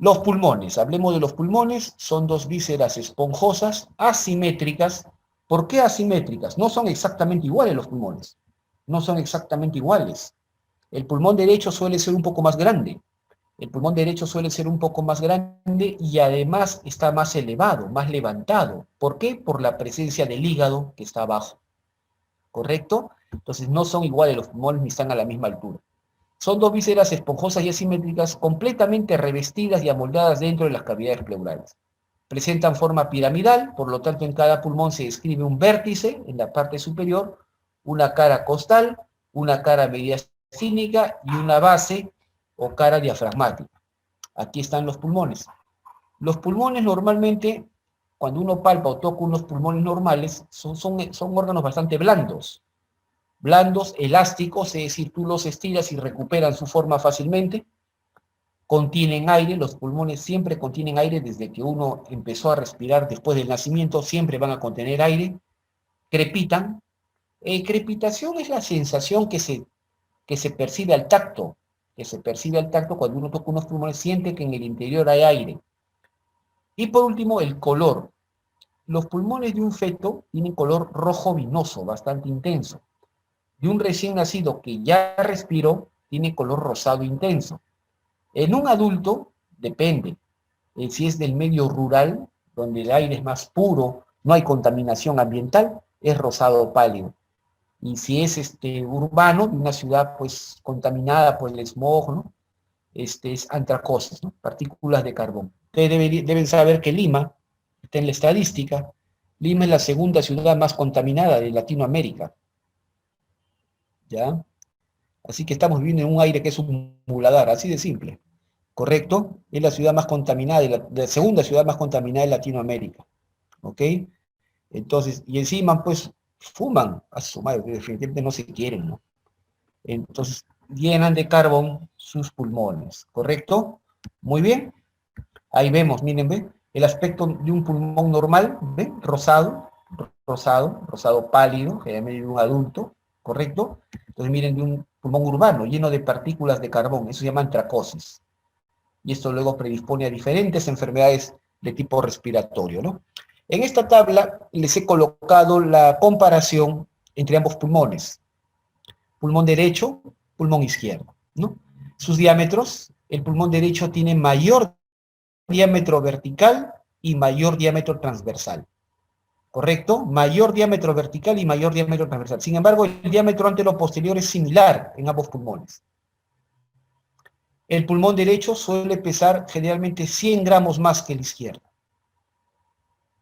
Los pulmones, hablemos de los pulmones, son dos vísceras esponjosas, asimétricas. ¿Por qué asimétricas? No son exactamente iguales los pulmones, no son exactamente iguales. El pulmón derecho suele ser un poco más grande, el pulmón derecho suele ser un poco más grande y además está más elevado, más levantado. ¿Por qué? Por la presencia del hígado que está abajo, ¿correcto? Entonces no son iguales los pulmones ni están a la misma altura. Son dos vísceras esponjosas y asimétricas completamente revestidas y amoldadas dentro de las cavidades pleurales. Presentan forma piramidal, por lo tanto en cada pulmón se describe un vértice en la parte superior, una cara costal, una cara mediastínica y una base o cara diafragmática. Aquí están los pulmones. Los pulmones normalmente, cuando uno palpa o toca unos pulmones normales, son órganos bastante blandos, elásticos, es decir, tú los estiras y recuperan su forma fácilmente, contienen aire, los pulmones siempre contienen aire desde que uno empezó a respirar después del nacimiento, siempre van a contener aire, crepitan. Crepitación es la sensación que se percibe al tacto, cuando uno toca unos pulmones, siente que en el interior hay aire. Y por último, el color. Los pulmones de un feto tienen color rojo vinoso, bastante intenso. De un recién nacido que ya respiró, tiene color rosado intenso. En un adulto, depende. Si es del medio rural, donde el aire es más puro, no hay contaminación ambiental, es rosado pálido. Y si es urbano, de una ciudad pues contaminada por el smog, ¿no? Es antracosis, ¿no? Partículas de carbón. Ustedes deben saber que Lima, está en la estadística, Lima es la segunda ciudad más contaminada de Latinoamérica, ¿ya? Así que estamos viviendo en un aire que es un muladar, así de simple. ¿Correcto? Es la ciudad más contaminada, la segunda ciudad más contaminada de Latinoamérica. ¿Ok? Entonces, y encima, pues, fuman, a su madre, definitivamente no se quieren, ¿no? Entonces, llenan de carbón sus pulmones. ¿Correcto? Muy bien. Ahí vemos, miren, ¿ven? El aspecto de un pulmón normal, ¿ven? Rosado pálido, generalmente de un adulto, ¿correcto? Entonces, miren, de un pulmón urbano, lleno de partículas de carbón, eso se llama antracosis. Y esto luego predispone a diferentes enfermedades de tipo respiratorio, ¿no? En esta tabla les he colocado la comparación entre ambos pulmones, pulmón derecho, pulmón izquierdo, ¿no? Sus diámetros, el pulmón derecho tiene mayor diámetro vertical y mayor diámetro transversal, ¿correcto? Mayor diámetro vertical y mayor diámetro transversal. Sin embargo, el diámetro antero-posterior es similar en ambos pulmones. El pulmón derecho suele pesar generalmente 100 gramos más que el izquierdo.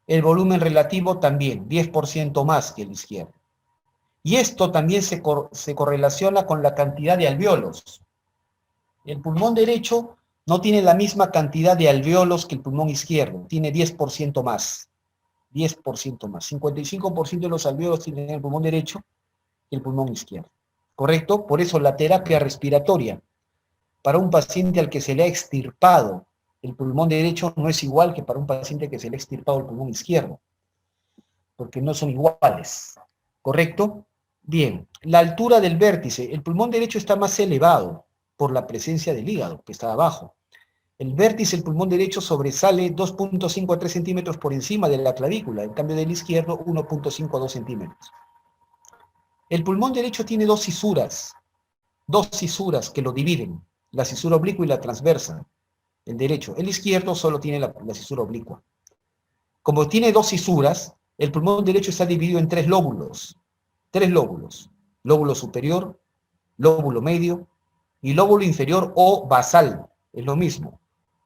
El volumen relativo también, 10% más que el izquierdo. Y esto también se correlaciona con la cantidad de alvéolos. El pulmón derecho no tiene la misma cantidad de alvéolos que el pulmón izquierdo, tiene 10% más. 10% más. 55% de los alvéolos tienen el pulmón derecho que el pulmón izquierdo. ¿Correcto? Por eso la terapia respiratoria para un paciente al que se le ha extirpado el pulmón derecho no es igual que para un paciente que se le ha extirpado el pulmón izquierdo, porque no son iguales, ¿correcto? Bien, la altura del vértice, el pulmón derecho está más elevado por la presencia del hígado, que está abajo. El vértice del pulmón derecho sobresale 2.5 a 3 centímetros por encima de la clavícula, en cambio del izquierdo 1.5 a 2 centímetros. El pulmón derecho tiene dos cisuras que lo dividen, la cisura oblicua y la transversa, el derecho. El izquierdo solo tiene la cisura oblicua. Como tiene dos cisuras, el pulmón derecho está dividido en tres lóbulos. Lóbulo superior, lóbulo medio y lóbulo inferior o basal. Es lo mismo.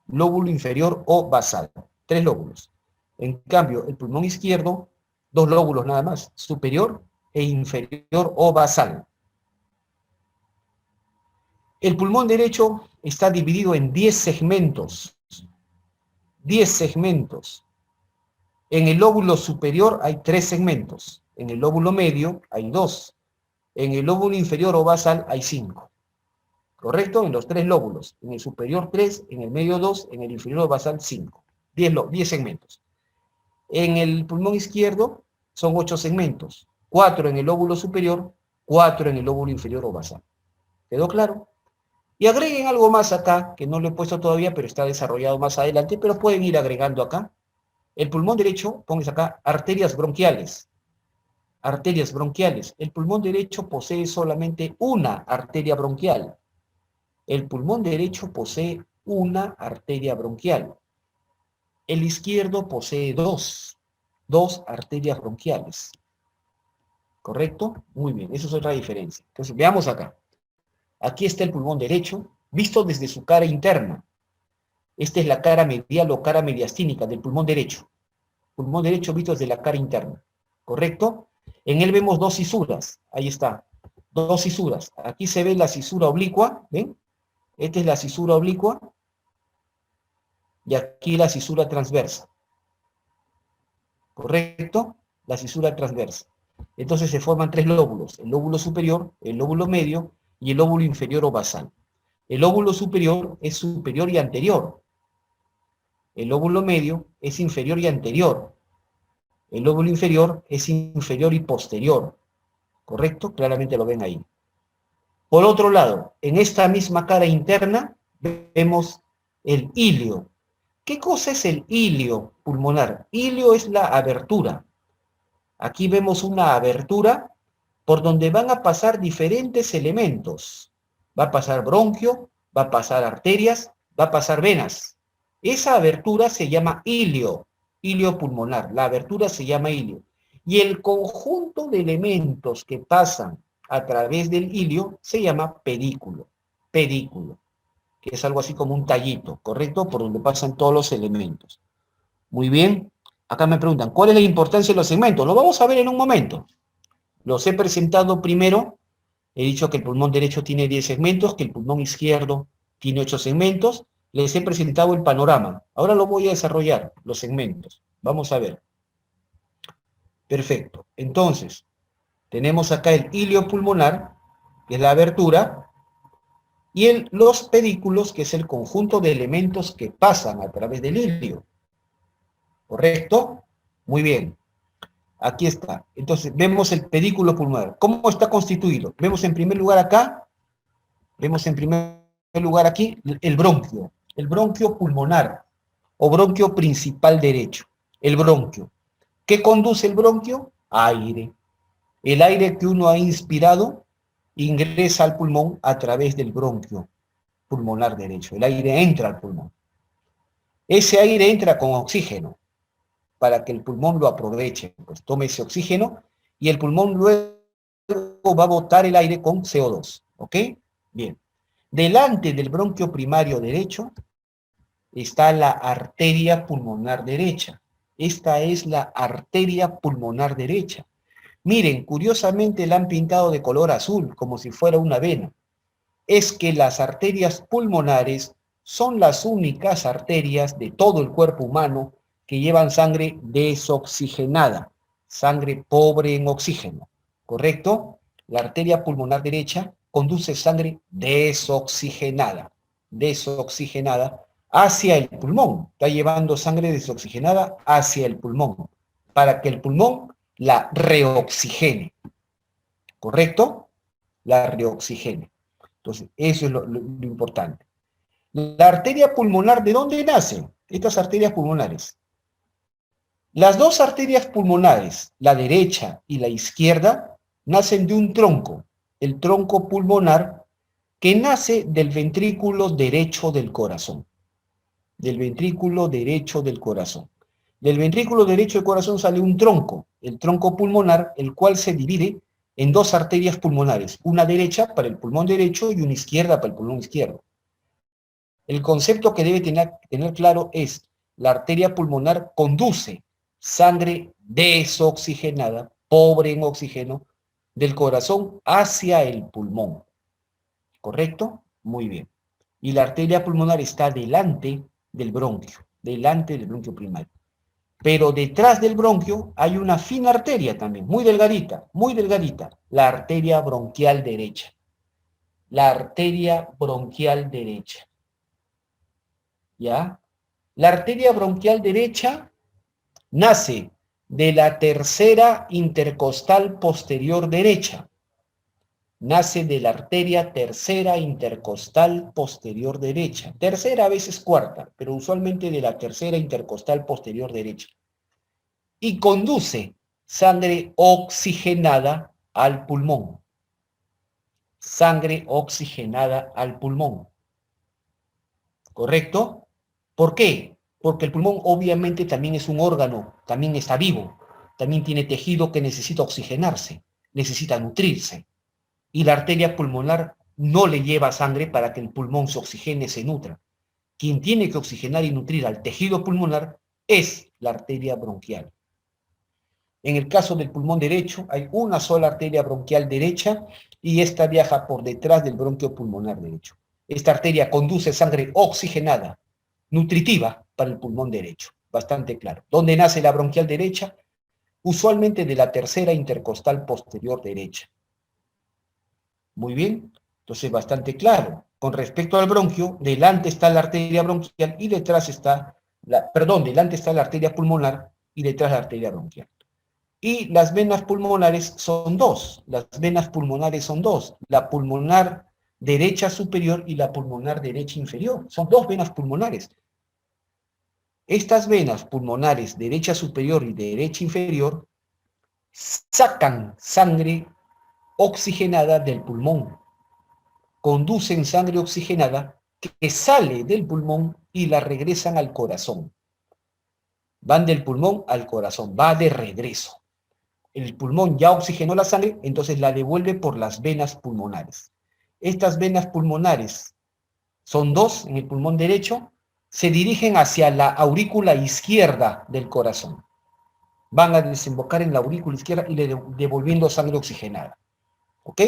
Lóbulo inferior o basal. Tres lóbulos. En cambio, el pulmón izquierdo, dos lóbulos nada más, superior e inferior o basal. El pulmón derecho está dividido en 10 segmentos. 10 segmentos. En el lóbulo superior hay 3 segmentos. En el lóbulo medio hay 2. En el lóbulo inferior o basal hay 5. ¿Correcto? En los 3 lóbulos. En el superior 3, en el medio 2, en el inferior o basal 5. 10 segmentos. En el pulmón izquierdo son 8 segmentos. 4 en el lóbulo superior, 4 en el lóbulo inferior o basal. ¿Quedó claro? Y agreguen algo más acá, que no lo he puesto todavía, pero está desarrollado más adelante, pero pueden ir agregando acá. El pulmón derecho, pongan acá, arterias bronquiales. Arterias bronquiales. El pulmón derecho posee solamente una arteria bronquial. El pulmón derecho posee una arteria bronquial. El izquierdo posee dos arterias bronquiales. ¿Correcto? Muy bien, esa es otra diferencia. Entonces, veamos acá. Aquí está el pulmón derecho, visto desde su cara interna. Esta es la cara medial o cara mediastínica del pulmón derecho. Pulmón derecho visto desde la cara interna. ¿Correcto? En él vemos dos cisuras. Ahí está. Dos cisuras. Aquí se ve la cisura oblicua. ¿Ven? Esta es la cisura oblicua. Y aquí la cisura transversa. ¿Correcto? La cisura transversa. Entonces se forman tres lóbulos. El lóbulo superior, el lóbulo medio y el lóbulo inferior o basal. El lóbulo superior es superior y anterior. El lóbulo medio es inferior y anterior. El lóbulo inferior es inferior y posterior. ¿Correcto? Claramente lo ven ahí. Por otro lado, en esta misma cara interna vemos el ilio. ¿Qué cosa es el ilio pulmonar? Ilio es la abertura. Aquí vemos una abertura por donde van a pasar diferentes elementos. Va a pasar bronquio, va a pasar arterias, va a pasar venas. Esa abertura se llama ilio pulmonar. La abertura se llama ilio. Y el conjunto de elementos que pasan a través del ilio se llama pedículo. Pedículo, que es algo así como un tallito, ¿correcto? Por donde pasan todos los elementos. Muy bien. Acá me preguntan, ¿cuál es la importancia de los segmentos? Lo vamos a ver en un momento. Los he presentado primero. He dicho que el pulmón derecho tiene 10 segmentos, que el pulmón izquierdo tiene 8 segmentos. Les he presentado el panorama. Ahora lo voy a desarrollar, los segmentos. Vamos a ver. Perfecto. Entonces, tenemos acá el ilio pulmonar, que es la abertura, y los pedículos, que es el conjunto de elementos que pasan a través del ilio. ¿Correcto? Muy bien. Aquí está. Entonces, vemos el pedículo pulmonar. ¿Cómo está constituido? Vemos en primer lugar acá, vemos en primer lugar aquí el bronquio pulmonar o bronquio principal derecho, el bronquio. ¿Qué conduce el bronquio? Aire. El aire que uno ha inspirado ingresa al pulmón a través del bronquio pulmonar derecho. El aire entra al pulmón. Ese aire entra con oxígeno para que el pulmón lo aproveche, pues tome ese oxígeno y el pulmón luego va a botar el aire con CO2, ¿ok? Bien. Delante del bronquio primario derecho está la arteria pulmonar derecha. Esta es la arteria pulmonar derecha. Miren, curiosamente la han pintado de color azul, como si fuera una vena. Es que las arterias pulmonares son las únicas arterias de todo el cuerpo humano que llevan sangre desoxigenada, sangre pobre en oxígeno, ¿correcto? La arteria pulmonar derecha conduce sangre desoxigenada hacia el pulmón, está llevando sangre desoxigenada hacia el pulmón, para que el pulmón la reoxigene, ¿correcto? La reoxigene. Entonces, eso es lo importante. La arteria pulmonar, ¿de dónde nace? Estas arterias pulmonares. Las dos arterias pulmonares, la derecha y la izquierda, nacen de un tronco, el tronco pulmonar, que nace del ventrículo derecho del corazón. Del ventrículo derecho del corazón. Del ventrículo derecho del corazón sale un tronco, el tronco pulmonar, el cual se divide en dos arterias pulmonares, una derecha para el pulmón derecho y una izquierda para el pulmón izquierdo. El concepto que debe tener claro es, la arteria pulmonar conduce sangre desoxigenada, pobre en oxígeno, del corazón hacia el pulmón. ¿Correcto? Muy bien. Y la arteria pulmonar está delante del bronquio primario. Pero detrás del bronquio hay una fina arteria también, muy delgadita, la arteria bronquial derecha. La arteria bronquial derecha. ¿Ya? La arteria bronquial derecha nace de la tercera intercostal posterior derecha. nace de la arteria tercera intercostal posterior derecha. Tercera, a veces cuarta, pero usualmente de la tercera intercostal posterior derecha. Y conduce sangre oxigenada al pulmón. Sangre oxigenada al pulmón. ¿Correcto? ¿Por qué? Porque el pulmón obviamente también es un órgano, también está vivo, también tiene tejido que necesita oxigenarse, necesita nutrirse. Y la arteria pulmonar no le lleva sangre para que el pulmón se oxigene, se nutra. Quien tiene que oxigenar y nutrir al tejido pulmonar es la arteria bronquial. En el caso del pulmón derecho, hay una sola arteria bronquial derecha y esta viaja por detrás del bronquio pulmonar derecho. Esta arteria conduce sangre oxigenada, nutritiva para el pulmón derecho. Bastante claro. ¿Dónde nace la bronquial derecha? Usualmente de la tercera intercostal posterior derecha. Muy bien. Entonces, bastante claro. Con respecto al bronquio, delante está la arteria bronquial y detrás está delante está la arteria pulmonar y detrás la arteria bronquial. Y las venas pulmonares son dos. Las venas pulmonares son dos. La pulmonar derecha superior y la pulmonar derecha inferior. Son dos venas pulmonares. Estas venas pulmonares derecha superior y derecha inferior sacan sangre oxigenada del pulmón. Conducen sangre oxigenada que sale del pulmón y la regresan al corazón. Van del pulmón al corazón, va de regreso. El pulmón ya oxigenó la sangre, entonces la devuelve por las venas pulmonares. Estas venas pulmonares son dos en el pulmón derecho, se dirigen hacia la aurícula izquierda del corazón. Van a desembocar en la aurícula izquierda y le devolviendo sangre oxigenada. ¿Ok?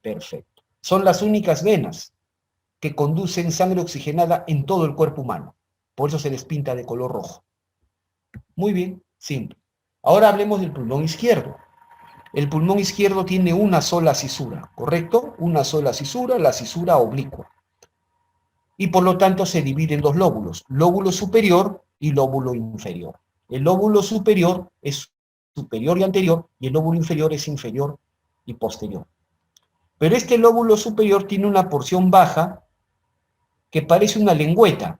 Perfecto. Son las únicas venas que conducen sangre oxigenada en todo el cuerpo humano. Por eso se les pinta de color rojo. Muy bien, simple. Ahora hablemos del pulmón izquierdo. El pulmón izquierdo tiene una sola cisura, ¿correcto? Una sola cisura, la cisura oblicua. Y por lo tanto se divide en dos lóbulos, lóbulo superior y lóbulo inferior. El lóbulo superior es superior y anterior, y el lóbulo inferior es inferior y posterior. Pero este lóbulo superior tiene una porción baja que parece una lengüeta.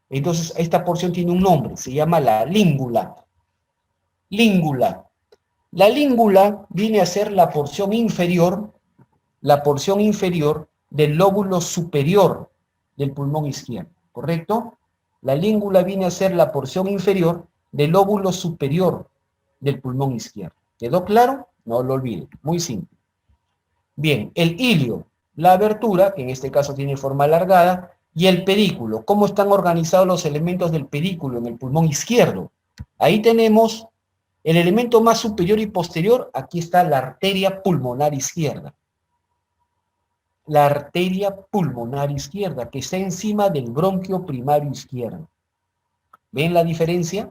Entonces esta porción tiene un nombre, se llama la língula. Língula. La língula viene a ser la porción inferior del lóbulo superior del pulmón izquierdo, ¿correcto? La língula viene a ser la porción inferior del lóbulo superior del pulmón izquierdo. ¿Quedó claro? No lo olviden, muy simple. Bien, el ilio, la abertura, que en este caso tiene forma alargada, y el pedículo. ¿Cómo están organizados los elementos del pedículo en el pulmón izquierdo? Ahí tenemos el elemento más superior y posterior, aquí está la arteria pulmonar izquierda. La arteria pulmonar izquierda, que está encima del bronquio primario izquierdo. ¿Ven la diferencia?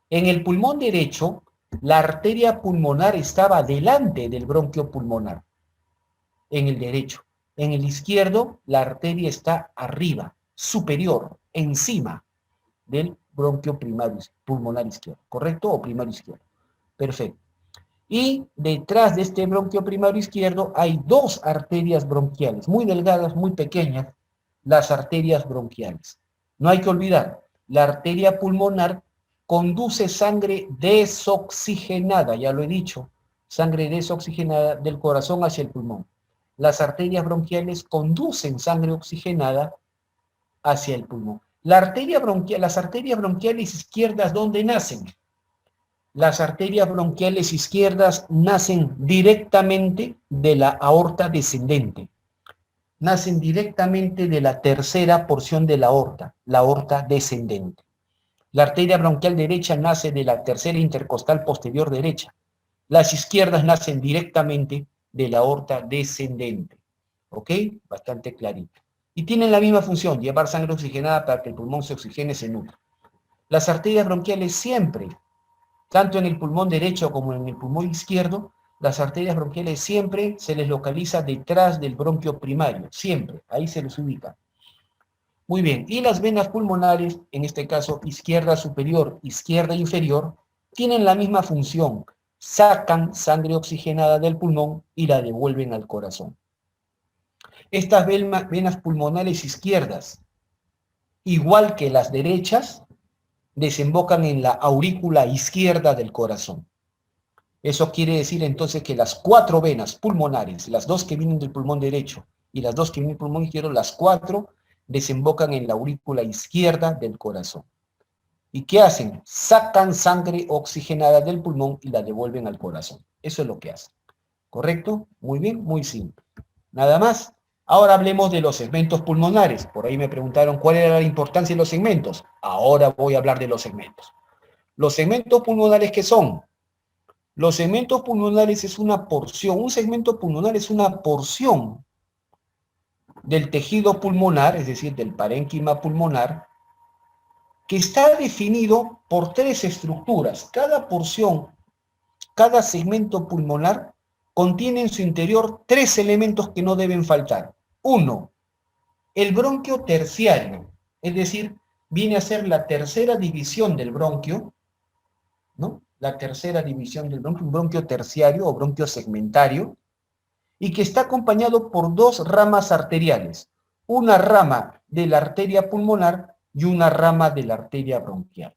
En el pulmón derecho, la arteria pulmonar estaba delante del bronquio pulmonar. En el derecho. En el izquierdo, la arteria está arriba, superior, encima del bronquio primario pulmonar izquierdo. ¿Correcto? O primario izquierdo. Perfecto. Y detrás de este bronquio primario izquierdo hay dos arterias bronquiales, muy delgadas, muy pequeñas, las arterias bronquiales. No hay que olvidar, la arteria pulmonar conduce sangre desoxigenada, ya lo he dicho, sangre desoxigenada del corazón hacia el pulmón. Las arterias bronquiales conducen sangre oxigenada hacia el pulmón. Las arterias bronquiales izquierdas, ¿dónde nacen? Las arterias bronquiales izquierdas nacen directamente de la aorta descendente. Nacen directamente de la tercera porción de la aorta descendente. La arteria bronquial derecha nace de la tercera intercostal posterior derecha. Las izquierdas nacen directamente de la aorta descendente. ¿Ok? Bastante clarito. Y tienen la misma función, llevar sangre oxigenada para que el pulmón se oxigene y se nutra. Las arterias bronquiales siempre, tanto en el pulmón derecho como en el pulmón izquierdo, las arterias bronquiales siempre se les localiza detrás del bronquio primario, siempre, ahí se les ubica. Muy bien, y las venas pulmonares, en este caso izquierda superior, izquierda inferior, tienen la misma función, sacan sangre oxigenada del pulmón y la devuelven al corazón. Estas venas pulmonares izquierdas, igual que las derechas, desembocan en la aurícula izquierda del corazón. Eso quiere decir entonces que las 4 venas pulmonares, las 2 que vienen del pulmón derecho y las 2 que vienen del pulmón izquierdo, las 4 desembocan en la aurícula izquierda del corazón. ¿Y qué hacen? Sacan sangre oxigenada del pulmón y la devuelven al corazón. Eso es lo que hacen. ¿Correcto? Muy bien, muy simple. Nada más. Ahora hablemos de los segmentos pulmonares. Por ahí me preguntaron cuál era la importancia de los segmentos. Ahora voy a hablar de los segmentos. Los segmentos pulmonares, ¿qué son? Los segmentos pulmonares es una porción. Un segmento pulmonar es una porción del tejido pulmonar, es decir, del parénquima pulmonar, que está definido por 3 estructuras. Cada porción, cada segmento pulmonar contiene en su interior 3 elementos que no deben faltar. 1, el bronquio terciario, es decir, viene a ser la tercera división del bronquio, ¿no? La tercera división del bronquio, un bronquio terciario o bronquio segmentario, y que está acompañado por 2 ramas arteriales, una rama de la arteria pulmonar y una rama de la arteria bronquial.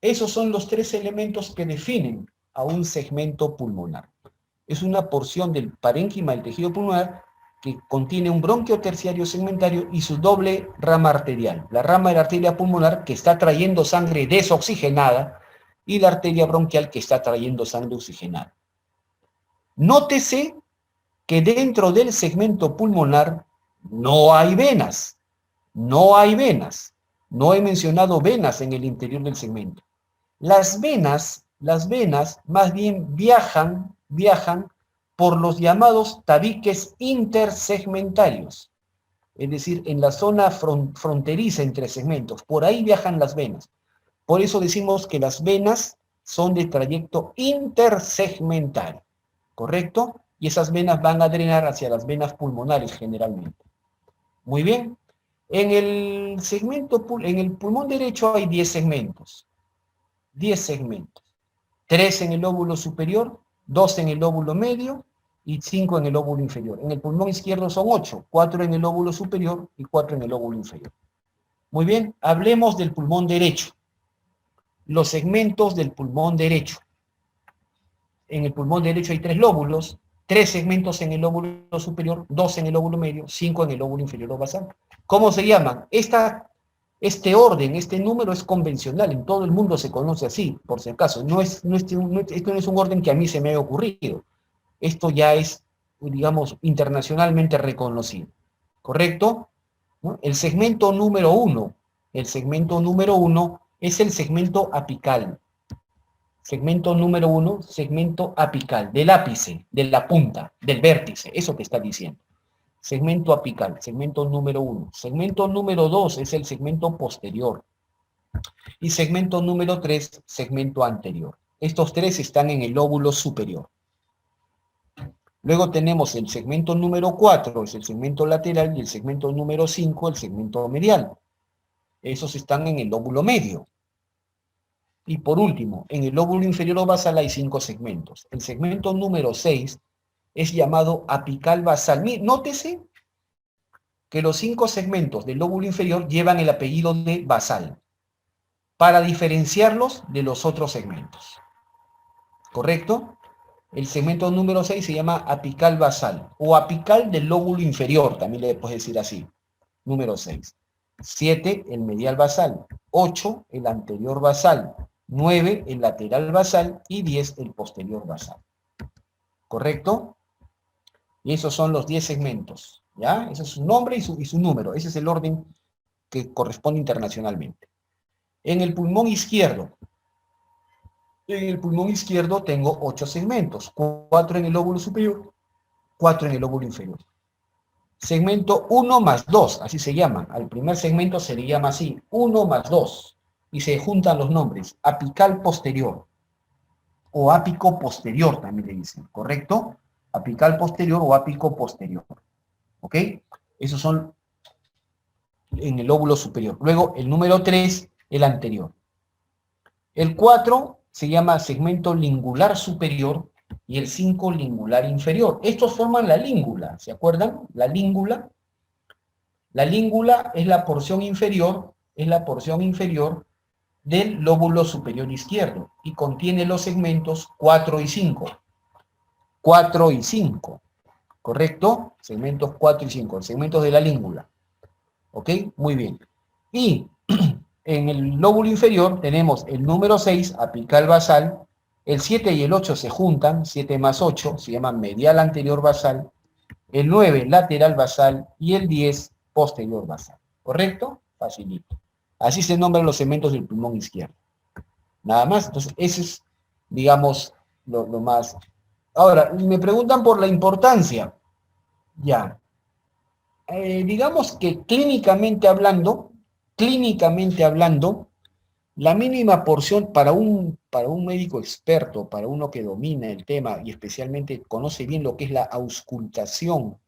Esos son los 3 elementos que definen a un segmento pulmonar. Es una porción del parénquima del tejido pulmonar que contiene un bronquio terciario segmentario y su doble rama arterial. La rama de la arteria pulmonar que está trayendo sangre desoxigenada y la arteria bronquial que está trayendo sangre oxigenada. Nótese que dentro del segmento pulmonar no hay venas. No hay venas. No he mencionado venas en el interior del segmento. Las venas más bien viajan por los llamados tabiques intersegmentarios, es decir, en la zona fronteriza entre segmentos. Por ahí viajan las venas. Por eso decimos que las venas son de trayecto intersegmentario, ¿correcto? Y esas venas van a drenar hacia las venas pulmonares generalmente. Muy bien. En el pulmón derecho hay 10 segmentos. 10 segmentos. 3 en el lóbulo superior, 2 en el lóbulo medio y 5 en el lóbulo inferior. En el pulmón izquierdo son 8, 4 en el lóbulo superior y 4 en el lóbulo inferior. Muy bien, hablemos del pulmón derecho. Los segmentos del pulmón derecho. En el pulmón derecho hay 3 lóbulos, 3 segmentos en el lóbulo superior, 2 en el lóbulo medio, 5 en el lóbulo inferior o basal. ¿Cómo se llaman? Este orden, este número es convencional, en todo el mundo se conoce así, por si acaso. Esto no es un orden que a mí se me haya ocurrido. Esto ya es, digamos, internacionalmente reconocido. ¿Correcto? ¿No? El segmento número 1 es el segmento apical. Segmento número 1, segmento apical, del ápice, de la punta, del vértice, eso que está diciendo. Segmento apical, segmento número 1. Segmento número 2 es el segmento posterior. Y segmento número 3, segmento anterior. Estos 3 están en el lóbulo superior. Luego tenemos el segmento número 4, es el segmento lateral, y el segmento número 5, el segmento medial. Esos están en el lóbulo medio. Y por último, en el lóbulo inferior o basal hay 5 segmentos. El segmento número 6 es llamado apical basal. Nótese que los 5 segmentos del lóbulo inferior llevan el apellido de basal para diferenciarlos de los otros segmentos. ¿Correcto? El segmento número 6 se llama apical basal o apical del lóbulo inferior, también le puedes decir así. Número 6. 7, el medial basal. 8, el anterior basal. 9, el lateral basal. Y 10, el posterior basal. ¿Correcto? Y esos son los 10 segmentos. ¿Ya? Ese es su nombre y su número. Ese es el orden que corresponde internacionalmente. En el pulmón izquierdo tengo 8 segmentos. 4 en el lóbulo superior, 4 en el lóbulo inferior. Segmento 1 más 2, así se llama. Al primer segmento se le llama así, 1 más 2. Y se juntan los nombres, apical posterior o ápico posterior también le dicen, ¿correcto? Apical posterior o ápico posterior. ¿Ok? Esos son en el lóbulo superior. Luego, el número 3, el anterior. El 4 se llama segmento lingular superior y el 5 lingular inferior. Estos forman la língula, ¿se acuerdan? La língula. La língula es la porción inferior, del lóbulo superior izquierdo y contiene los segmentos 4 y 5. 4 y 5, ¿correcto? Segmentos 4 y 5, segmentos de la língula. ¿Ok? Muy bien. Y en el lóbulo inferior tenemos el número 6, apical basal, el 7 y el 8 se juntan, 7 más 8, se llama medial anterior basal, el 9 lateral basal y el 10 posterior basal. ¿Correcto? Facilito. Así se nombran los segmentos del pulmón izquierdo. Nada más. Entonces, ese es, digamos, lo más. Ahora, me preguntan por la importancia. Ya. Digamos que clínicamente hablando, la mínima porción para un médico experto, para uno que domina el tema y especialmente conoce bien lo que es la auscultación,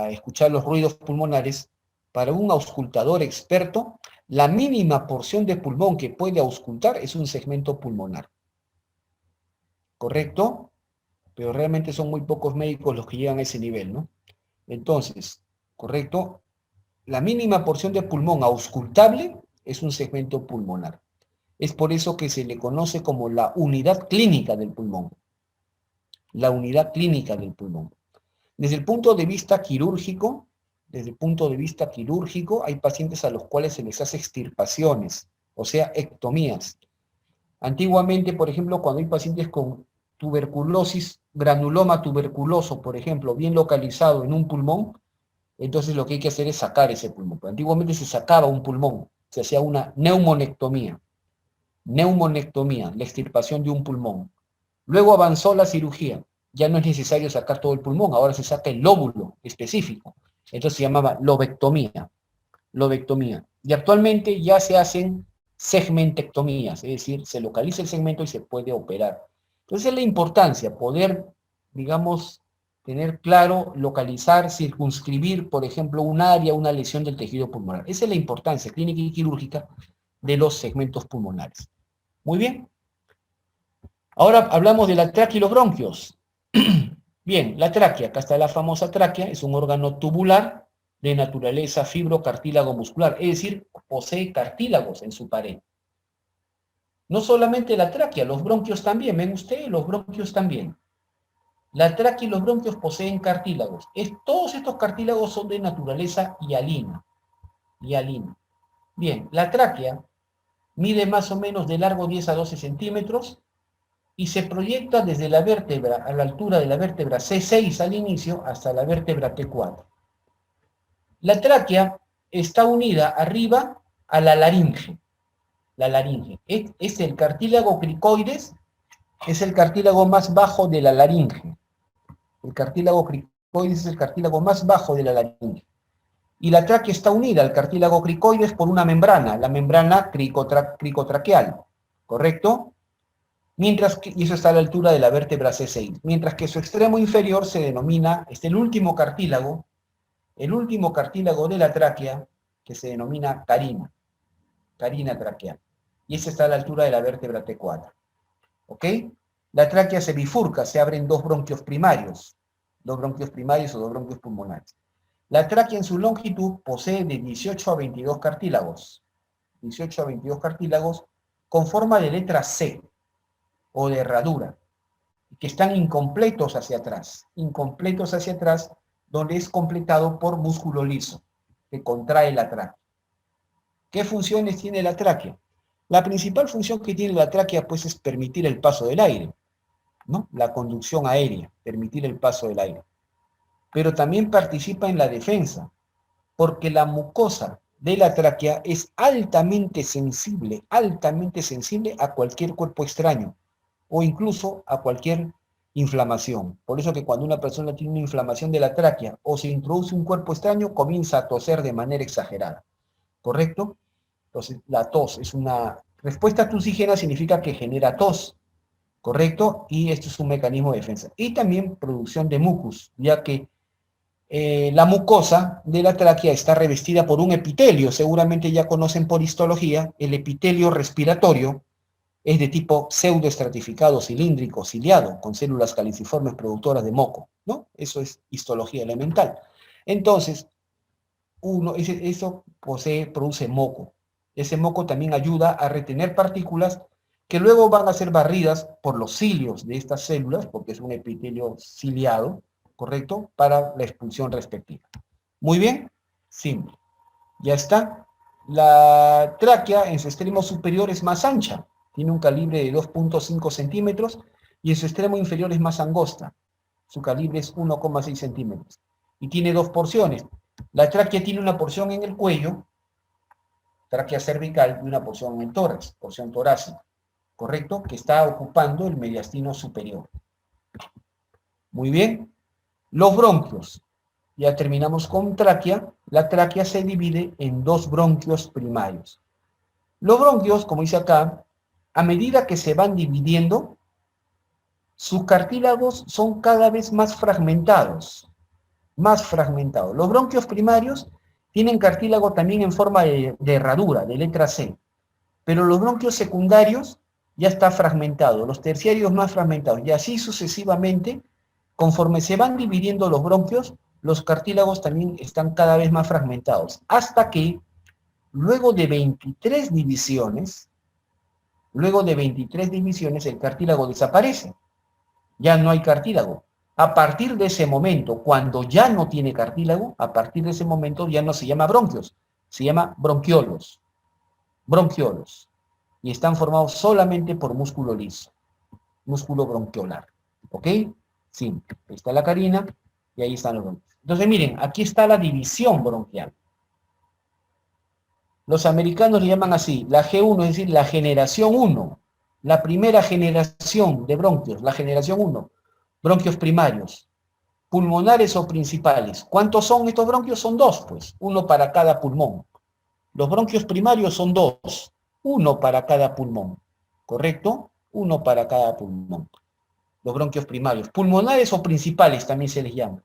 escuchar los ruidos pulmonares, para un auscultador experto, la mínima porción de pulmón que puede auscultar es un segmento pulmonar. ¿Correcto? Pero realmente son muy pocos médicos los que llegan a ese nivel, ¿no? Entonces, ¿correcto? La mínima porción de pulmón auscultable es un segmento pulmonar. Es por eso que se le conoce como la unidad clínica del pulmón. La unidad clínica del pulmón. Desde el punto de vista quirúrgico, hay pacientes a los cuales se les hace extirpaciones, o sea, ectomías. Antiguamente, por ejemplo, cuando hay pacientes con tuberculosis, granuloma tuberculoso, por ejemplo, bien localizado en un pulmón, entonces lo que hay que hacer es sacar ese pulmón. Pero antiguamente se sacaba un pulmón, se hacía una neumonectomía, la extirpación de un pulmón. Luego avanzó la cirugía, ya no es necesario sacar todo el pulmón, ahora se saca el lóbulo específico. Entonces se llamaba lobectomía. Y actualmente ya se hacen segmentectomías, es decir, se localiza el segmento y se puede operar. Entonces es la importancia, poder, digamos, tener claro, localizar, circunscribir, por ejemplo, un área, una lesión del tejido pulmonar. Esa es la importancia clínica y quirúrgica de los segmentos pulmonares. Muy bien. Ahora hablamos de la tráquea y los bronquios. Bien, la tráquea, acá está la famosa tráquea, es un órgano tubular de naturaleza fibrocartílago muscular, es decir, posee cartílagos en su pared. No solamente la tráquea, los bronquios también, ven ustedes, los bronquios también. La tráquea y los bronquios poseen cartílagos. Todos estos cartílagos son de naturaleza hialina. Bien, la tráquea mide más o menos de largo 10 a 12 centímetros y se proyecta desde la vértebra a la altura de la vértebra C6 al inicio hasta la vértebra T4. La tráquea está unida arriba a la laringe. La laringe. Es el cartílago cricoides, es el cartílago más bajo de la laringe. El cartílago cricoides es el cartílago más bajo de la laringe. Y la tráquea está unida al cartílago cricoides por una membrana, la membrana cricotraqueal, ¿correcto? Y eso está a la altura de la vértebra C6. Mientras que su extremo inferior se denomina, el último cartílago de la tráquea, que se denomina carina traqueal. Y ese está a la altura de la vértebra T4. ¿Ok? La tráquea se bifurca, se abren dos bronquios primarios o dos bronquios pulmonares. La tráquea en su longitud posee de 18 a 22 cartílagos. 18 a 22 cartílagos con forma de letra C o de herradura, que están incompletos hacia atrás, donde es completado por músculo liso, que contrae la tráquea. ¿Qué funciones tiene la tráquea? La principal función que tiene la tráquea, pues, es permitir el paso del aire, ¿no? La conducción aérea, permitir el paso del aire. Pero también participa en la defensa, porque la mucosa de la tráquea es altamente sensible a cualquier cuerpo extraño, o incluso a cualquier inflamación. Por eso que cuando una persona tiene una inflamación de la tráquea o se introduce un cuerpo extraño, comienza a toser de manera exagerada. ¿Correcto? Entonces, la tos es una respuesta toxígena, significa que genera tos. ¿Correcto? Y esto es un mecanismo de defensa. Y también producción de mucus, ya que la mucosa de la tráquea está revestida por un epitelio. Seguramente ya conocen por histología el epitelio respiratorio, es de tipo pseudoestratificado, cilíndrico, ciliado, con células caliciformes productoras de moco, ¿no? Eso es histología elemental. Entonces, eso produce moco. Ese moco también ayuda a retener partículas que luego van a ser barridas por los cilios de estas células, porque es un epitelio ciliado, ¿correcto? Para la expulsión respectiva. Muy bien, simple. Ya está. La tráquea en su extremo superior es más ancha, tiene un calibre de 2.5 centímetros y en su extremo inferior es más angosta, su calibre es 1,6 centímetros. Y tiene dos porciones. La tráquea tiene una porción en el cuello, tráquea cervical, y una porción en el tórax, porción torácica, ¿correcto? Que está ocupando el mediastino superior. Muy bien. Los bronquios. Ya terminamos con tráquea. La tráquea se divide en dos bronquios primarios. Los bronquios, como dice acá, a medida que se van dividiendo, sus cartílagos son cada vez más fragmentados. Más fragmentados. Los bronquios primarios tienen cartílago también en forma de herradura, de letra C. Pero los bronquios secundarios ya está fragmentado, los terciarios más fragmentados, y así sucesivamente, conforme se van dividiendo los bronquios, los cartílagos también están cada vez más fragmentados, hasta que, luego de 23 divisiones, el cartílago desaparece, ya no hay cartílago. A partir de ese momento, cuando ya no tiene cartílago, a partir de ese momento ya no se llama bronquios, se llama bronquiolos. Bronquiolos. Y están formados solamente por músculo liso, músculo bronquiolar. ¿Ok? Sí, ahí está la carina y ahí están los bronquios. Entonces miren, aquí está la división bronquial. Los americanos le llaman así, la G1, es decir, la generación 1, la primera generación de bronquios, la generación 1, bronquios primarios, pulmonares o principales. ¿Cuántos son estos bronquios? Son dos, pues, uno para cada pulmón. Los bronquios primarios son dos, uno para cada pulmón, ¿correcto? Uno para cada pulmón. Los bronquios primarios. Pulmonares o principales también se les llama.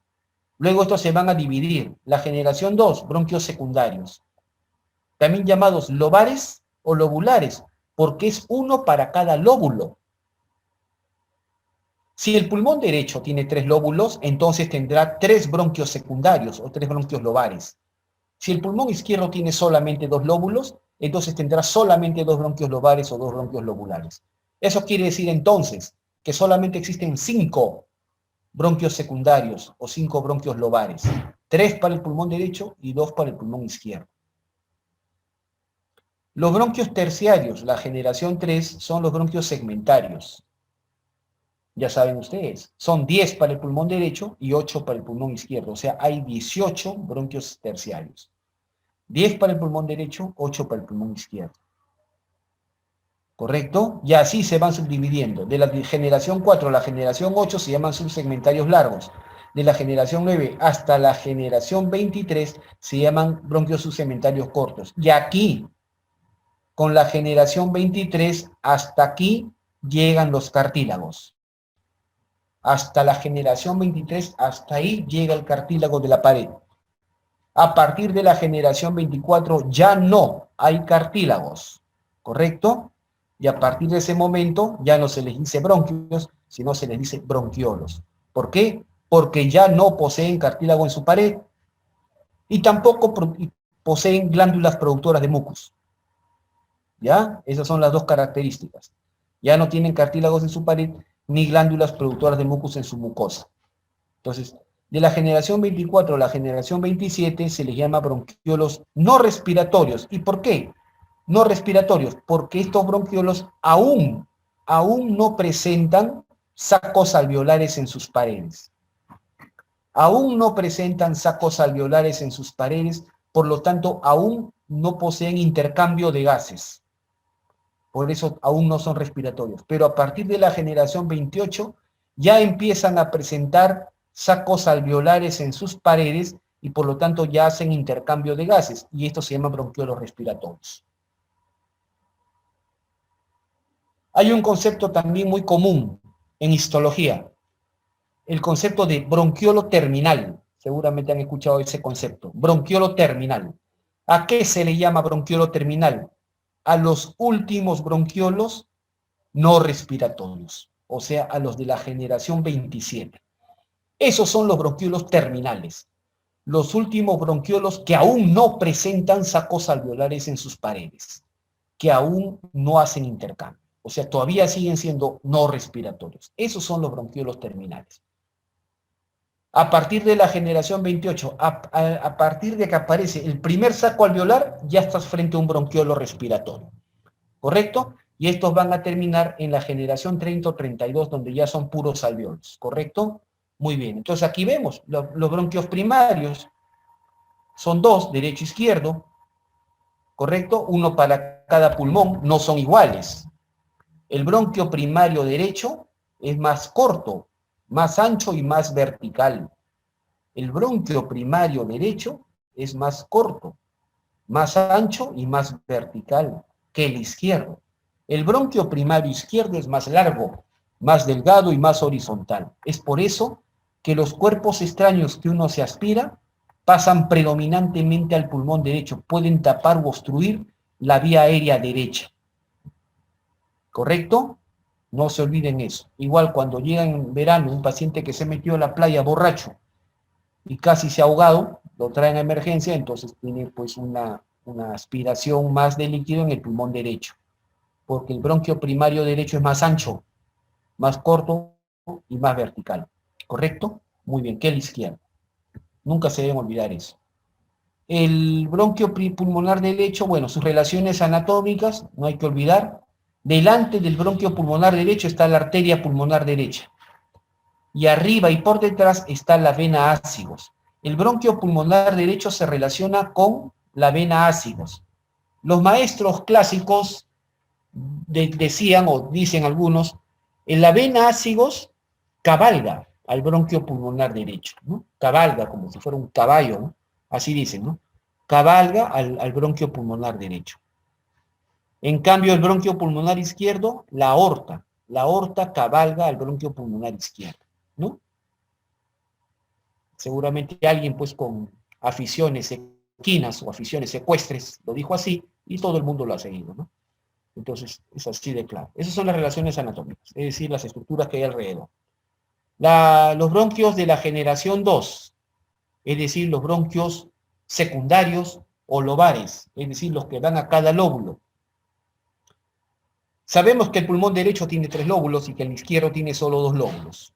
Luego estos se van a dividir. La generación 2, bronquios secundarios. También llamados lobares o lobulares, porque es uno para cada lóbulo. Si el pulmón derecho tiene 3 lóbulos, entonces tendrá 3 bronquios secundarios o 3 bronquios lobares. Si el pulmón izquierdo tiene solamente 2 lóbulos, entonces tendrá solamente 2 bronquios lobares o 2 bronquios lobulares. Eso quiere decir entonces que solamente existen 5 bronquios secundarios o 5 bronquios lobares. 3 para el pulmón derecho y 2 para el pulmón izquierdo. Los bronquios terciarios, la generación 3, son los bronquios segmentarios. Ya saben ustedes, son 10 para el pulmón derecho y 8 para el pulmón izquierdo. O sea, hay 18 bronquios terciarios. 10 para el pulmón derecho, 8 para el pulmón izquierdo. ¿Correcto? Y así se van subdividiendo. De la generación 4 a la generación 8 se llaman subsegmentarios largos. De la generación 9 hasta la generación 23 se llaman bronquios subsegmentarios cortos. Y aquí, con la generación 23, hasta aquí llegan los cartílagos. Hasta la generación 23, hasta ahí llega el cartílago de la pared. A partir de la generación 24 ya no hay cartílagos, ¿correcto? Y a partir de ese momento ya no se les dice bronquios, sino se les dice bronquiolos. ¿Por qué? Porque ya no poseen cartílago en su pared y tampoco poseen glándulas productoras de mucus. ¿Ya? Esas son las dos características. Ya no tienen cartílagos en su pared ni glándulas productoras de mucus en su mucosa. Entonces, de la generación 24 a la generación 27 se les llama bronquiolos no respiratorios. ¿Y por qué? No respiratorios, porque estos bronquiolos aún no presentan sacos alveolares en sus paredes. Aún no presentan sacos alveolares en sus paredes, por lo tanto, aún no poseen intercambio de gases. Por eso aún no son respiratorios. Pero a partir de la generación 28 ya empiezan a presentar sacos alveolares en sus paredes y por lo tanto ya hacen intercambio de gases. Y esto se llama bronquiolos respiratorios. Hay un concepto también muy común en histología, el concepto de bronquiolo terminal. Seguramente han escuchado ese concepto, bronquiolo terminal. ¿A qué se le llama bronquiolo terminal? A los últimos bronquiolos no respiratorios, o sea, a los de la generación 27. Esos son los bronquiolos terminales, los últimos bronquiolos que aún no presentan sacos alveolares en sus paredes, que aún no hacen intercambio, o sea, todavía siguen siendo no respiratorios. Esos son los bronquiolos terminales. A partir de la generación 28, a partir de que aparece el primer saco alveolar, ya estás frente a un bronquiolo respiratorio, ¿correcto? Y estos van a terminar en la generación 30 o 32, donde ya son puros alveolos, ¿correcto? Muy bien, entonces aquí vemos, los bronquios primarios son dos, derecho e izquierdo, ¿correcto? Uno para cada pulmón, no son iguales. El bronquio primario derecho es más corto, más ancho y más vertical. El bronquio primario derecho es más corto, más ancho y más vertical que el izquierdo. El bronquio primario izquierdo es más largo, más delgado y más horizontal. Es por eso que los cuerpos extraños que uno se aspira pasan predominantemente al pulmón derecho, pueden tapar o obstruir la vía aérea derecha. ¿Correcto? No se olviden eso. Igual cuando llega en verano un paciente que se metió a la playa borracho y casi se ha ahogado, lo traen a emergencia, entonces tiene pues una aspiración más de líquido en el pulmón derecho, porque el bronquio primario derecho es más ancho, más corto y más vertical. ¿Correcto? Muy bien, que el izquierdo. Nunca se deben olvidar eso. El bronquio pulmonar derecho, bueno, sus relaciones anatómicas, no hay que olvidar. Delante del bronquio pulmonar derecho está la arteria pulmonar derecha. Y arriba y por detrás está la vena ácigos. El bronquio pulmonar derecho se relaciona con la vena ácigos. Los maestros clásicos decían, o dicen algunos, en la vena ácigos cabalga al bronquio pulmonar derecho, ¿no? Cabalga como si fuera un caballo, ¿no? Así dicen, ¿no? Cabalga al bronquio pulmonar derecho. En cambio, el bronquio pulmonar izquierdo, la aorta cabalga al bronquio pulmonar izquierdo, ¿no? Seguramente alguien pues con aficiones equinas o aficiones ecuestres lo dijo así y todo el mundo lo ha seguido, ¿no? Entonces, es así de claro. Esas son las relaciones anatómicas, es decir, las estructuras que hay alrededor. Los bronquios de la generación 2, es decir, los bronquios secundarios o lobares, es decir, los que van a cada lóbulo. Sabemos que el pulmón derecho tiene 3 lóbulos y que el izquierdo tiene solo 2 lóbulos,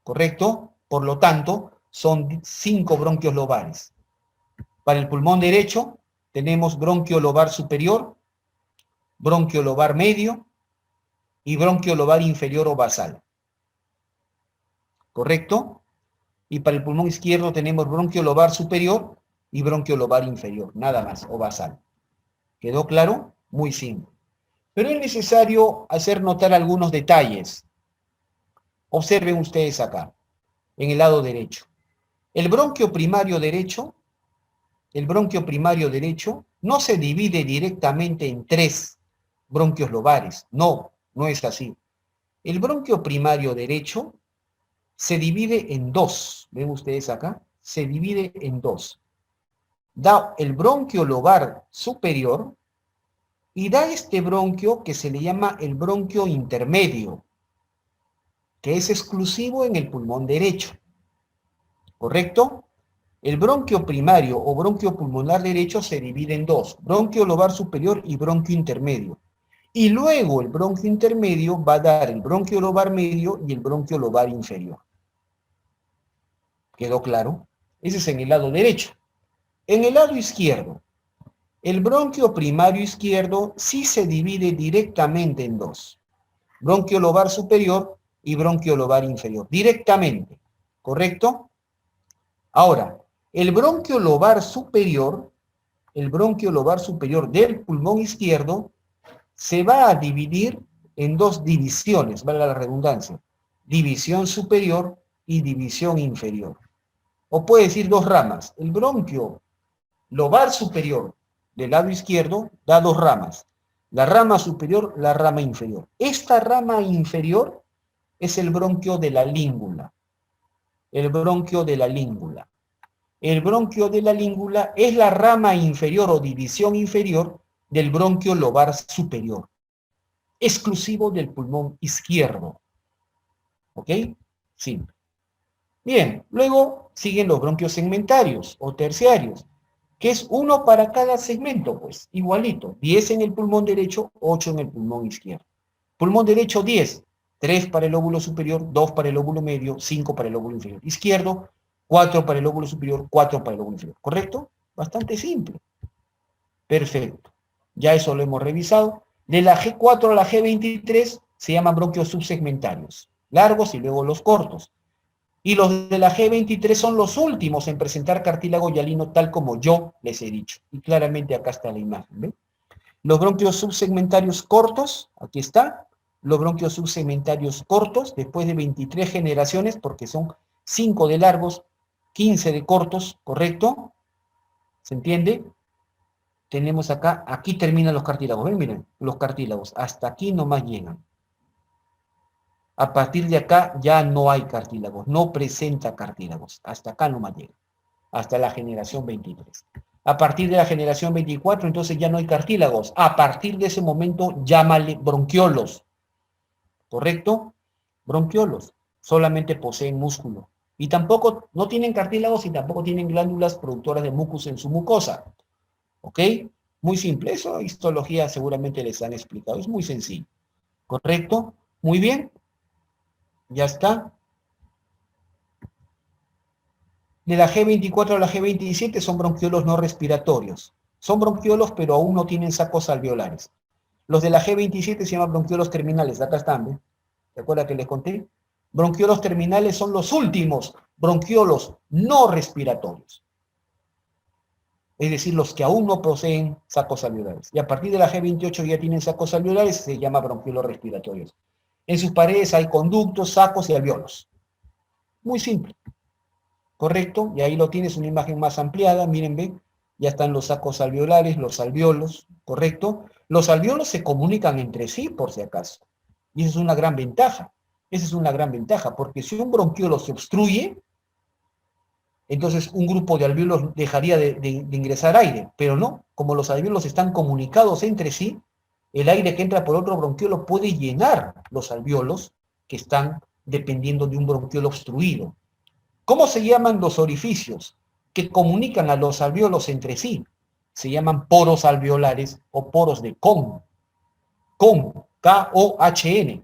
¿correcto? Por lo tanto, son 5 bronquios lobares. Para el pulmón derecho tenemos bronquio lobar superior, bronquio lobar medio y bronquio lobar inferior o basal. ¿Correcto? Y para el pulmón izquierdo tenemos bronquio lobar superior y bronquio lobar inferior, nada más, o basal. ¿Quedó claro? Muy simple. Pero es necesario hacer notar algunos detalles. Observen ustedes acá, en el lado derecho. El bronquio primario derecho no se divide directamente en 3 bronquios lobares. No, no es así. El bronquio primario derecho se divide en 2. ¿Ven ustedes acá? Se divide en 2. Da el bronquio lobar superior y da este bronquio que se le llama el bronquio intermedio, que es exclusivo en el pulmón derecho. ¿Correcto? El bronquio primario o bronquio pulmonar derecho se divide en 2, bronquio lobar superior y bronquio intermedio. Y luego el bronquio intermedio va a dar el bronquio lobar medio y el bronquio lobar inferior. ¿Quedó claro? Ese es en el lado derecho. En el lado izquierdo, el bronquio primario izquierdo sí se divide directamente en 2, bronquio lobar superior y bronquio lobar inferior, directamente, ¿correcto? Ahora, el bronquio lobar superior del pulmón izquierdo se va a dividir en 2 divisiones, valga la redundancia, división superior y división inferior. O puede decir 2 ramas. El bronquio lobar superior del lado izquierdo da 2 ramas. La rama superior, la rama inferior. Esta rama inferior es el bronquio de la língula. El bronquio de la língula. El bronquio de la língula es la rama inferior o división inferior del bronquio lobar superior. exclusivo del pulmón izquierdo. ¿Ok? Simple. Bien, luego siguen los bronquios segmentarios o terciarios, que es uno para cada segmento, pues, igualito. 10 en el pulmón derecho, 8 en el pulmón izquierdo. Pulmón derecho, 10. 3 para el lóbulo superior, 2 para el lóbulo medio, 5 para el lóbulo inferior. Izquierdo, 4 para el lóbulo superior, 4 para el lóbulo inferior. ¿Correcto? Bastante simple. Perfecto. Ya eso lo hemos revisado. De la G4 a la G23 se llaman bronquios subsegmentarios, largos y luego los cortos. Y los de la G23 son los últimos en presentar cartílago hialino, tal como yo les he dicho. Y claramente acá está la imagen, ¿ven? Los bronquios subsegmentarios cortos, aquí está. Los bronquios subsegmentarios cortos, después de 23 generaciones, porque son 5 de largos, 15 de cortos, ¿correcto? ¿Se entiende? Tenemos acá, aquí terminan los cartílagos. ¿Ven? Miren, los cartílagos. Hasta aquí nomás llegan. A partir de acá ya no hay cartílagos, no presenta cartílagos. Hasta acá nomás llega, hasta la generación 23. A partir de la generación 24, entonces ya no hay cartílagos. A partir de ese momento, llámale bronquiolos. ¿Correcto? Bronquiolos. Solamente poseen músculo. Y tampoco, no tienen cartílagos y tampoco tienen glándulas productoras de mucus en su mucosa. ¿Ok? Muy simple. Eso histología seguramente les han explicado. Es muy sencillo. ¿Correcto? Muy bien. Ya está. De la G24 a la G27 son bronquiolos no respiratorios. Son bronquiolos, pero aún no tienen sacos alveolares. Los de la G27 se llaman bronquiolos terminales. Acá están, ¿ven? ¿Se acuerdan que les conté? Bronquiolos terminales son los últimos bronquiolos no respiratorios. Es decir, los que aún no poseen sacos alveolares. Y a partir de la G28 ya tienen sacos alveolares, se llama bronquiolos respiratorios. En sus paredes hay conductos, sacos y alveolos. Muy simple. ¿Correcto? Y ahí lo tienes, una imagen más ampliada, miren, ven, ya están los sacos alveolares, los alveolos, ¿correcto? Los alveolos se comunican entre sí, por si acaso. Y esa es una gran ventaja. Esa es una gran ventaja, porque si un bronquiolo se obstruye, entonces un grupo de alveolos dejaría de ingresar aire, pero no, como los alveolos están comunicados entre sí, el aire que entra por otro bronquiolo puede llenar los alveolos que están dependiendo de un bronquiolo obstruido. ¿Cómo se llaman los orificios que comunican a los alveolos entre sí? Se llaman poros alveolares o poros de Kohn. Kohn, K-O-H-N.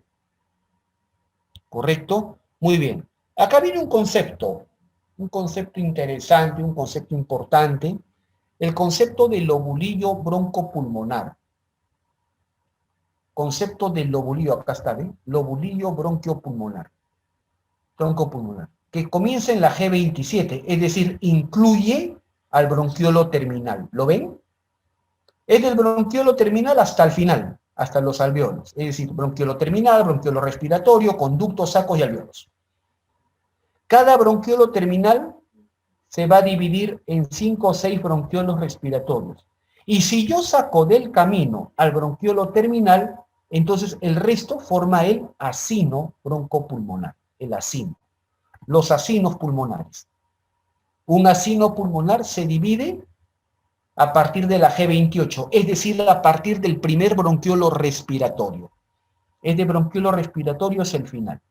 ¿Correcto? Muy bien. Acá viene un concepto interesante, un concepto importante, el concepto del lobulillo broncopulmonar. Concepto del lobulillo, acá está, ¿ven? Lobulillo broncopulmonar. Broncopulmonar. Que comienza en la G27, es decir, incluye al bronquiolo terminal. ¿Lo ven? Es del bronquiolo terminal hasta el final, hasta los alveolos. Es decir, bronquiolo terminal, bronquiolo respiratorio, conductos, sacos y alveolos. Cada bronquiolo terminal se va a dividir en 5 o 6 bronquiolos respiratorios. Y si yo saco del camino al bronquiolo terminal, entonces el resto forma el acino broncopulmonar, el acino. Los acinos pulmonares. Un acino pulmonar se divide a partir de la G28, es decir, a partir del primer bronquiolo respiratorio. Este bronquiolo respiratorio es el final.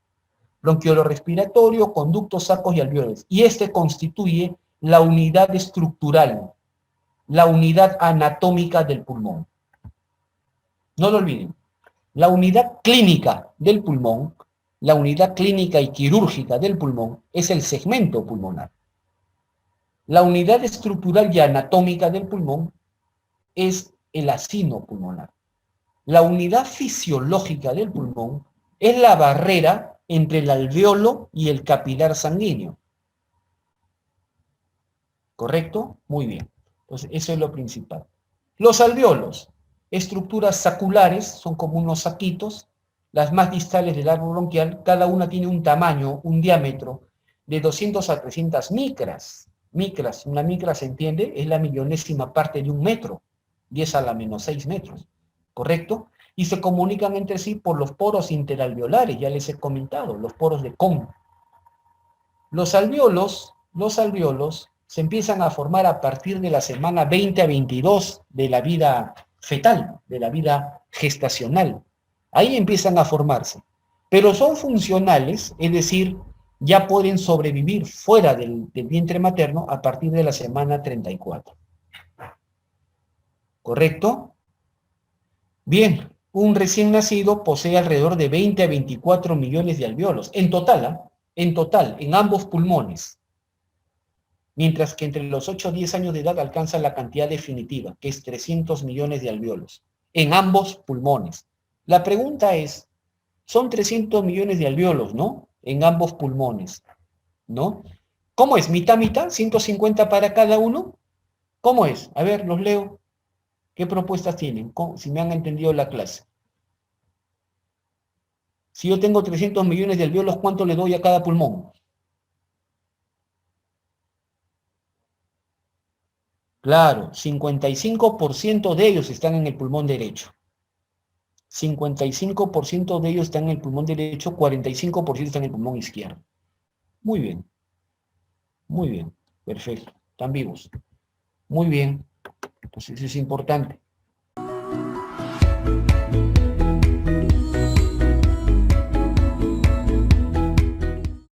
Bronquiolo respiratorio, conductos, sacos y alveolos. Y este constituye la unidad estructural, la unidad anatómica del pulmón. No lo olviden. La unidad clínica del pulmón, la unidad clínica y quirúrgica del pulmón es el segmento pulmonar. La unidad estructural y anatómica del pulmón es el acino pulmonar. La unidad fisiológica del pulmón es la barrera entre el alveolo y el capilar sanguíneo. ¿Correcto? Muy bien. Entonces, eso es lo principal. Los alveolos, estructuras saculares, son como unos saquitos. Las más distales del árbol bronquial, cada una tiene un tamaño, un diámetro de 200 a 300 micras. Micras, una micra, ¿se entiende? Es la millonésima parte de un metro, 10 a la menos 6 metros, ¿correcto? Y se comunican entre sí por los poros interalveolares, ya les he comentado, los poros de Kohn. Los alveolos se empiezan a formar a partir de la semana 20 a 22 de la vida fetal, de la vida gestacional. Ahí empiezan a formarse. Pero son funcionales, es decir, ya pueden sobrevivir fuera del vientre materno a partir de la semana 34. ¿Correcto? Bien, un recién nacido posee alrededor de 20 a 24 millones de alvéolos, en total, ¿ah? En total, en ambos pulmones, mientras que entre los 8 a 10 años de edad alcanza la cantidad definitiva, que es 300 millones de alvéolos, en ambos pulmones. La pregunta es, son 300 millones de alvéolos, ¿no? En ambos pulmones, ¿no? ¿Cómo es? ¿Mitad, mitad? ¿150 para cada uno? ¿Cómo es? A ver, los leo. ¿Qué propuestas tienen? Si me han entendido la clase. Si yo tengo 300 millones de alvéolos, ¿cuánto le doy a cada pulmón? Claro, 55% de ellos están en el pulmón derecho. 55% de ellos están en el pulmón derecho, 45% están en el pulmón izquierdo. Muy bien, perfecto. Están vivos. Muy bien. Entonces eso es importante.